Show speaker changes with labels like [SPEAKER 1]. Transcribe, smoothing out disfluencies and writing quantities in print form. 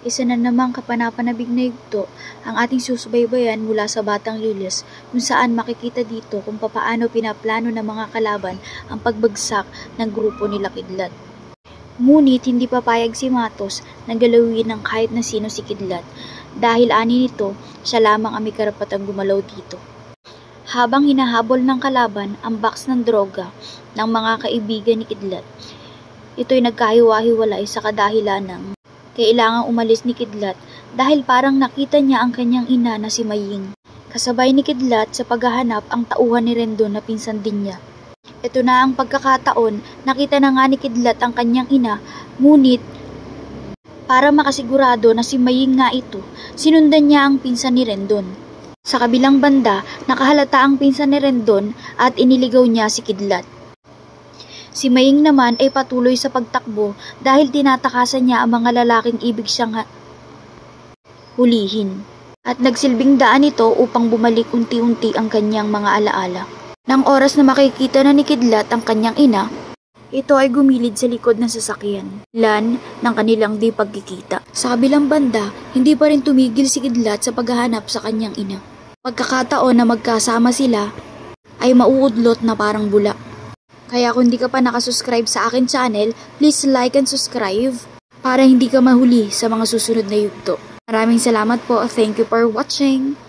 [SPEAKER 1] Isa na namang kapanapanabig na yugto ang ating susubaybayan mula sa Batang Lilis, kung saan makikita dito kung papaano pinaplano ng mga kalaban ang pagbagsak ng grupo nila Kidlat. Ngunit hindi papayag si Matos na galawin ng kahit na sino si Kidlat, dahil ani nito siya lamang ang may karapatang gumalaw dito. Habang hinahabol ng kalaban ang box ng droga ng mga kaibigan ni Kidlat, ito'y nagkahiwa-hiwalay sa kadahilan ng kailangang umalis ni Kidlat dahil parang nakita niya ang kanyang ina na si Maying. Kasabay ni Kidlat sa paghahanap ang tauhan ni Rendon na pinsan din niya. Ito na ang pagkakataon, nakita na nga ni Kidlat ang kanyang ina, ngunit para makasigurado na si Maying nga ito, sinundan niya ang pinsan ni Rendon. Sa kabilang banda, nakahalata ang pinsan ni Rendon at iniligaw niya si Kidlat. Si Maying naman ay patuloy sa pagtakbo dahil tinatakasan niya ang mga lalaking ibig siyang hulihin. At nagsilbing daan ito upang bumalik unti-unti ang kanyang mga alaala. Nang oras na makikita na ni Kidlat ang kanyang ina, ito ay gumilid sa likod ng sasakyan, lan ng kanilang di pagkikita. Sa kabilang banda, hindi pa rin tumigil si Kidlat sa paghahanap sa kanyang ina. Pagkakataon na magkasama sila ay mauudlot na parang bula. Kaya kung di ka pa nakasubscribe sa akin channel, please like and subscribe para hindi ka mahuli sa mga susunod na yugto. Maraming salamat po. Thank you for watching.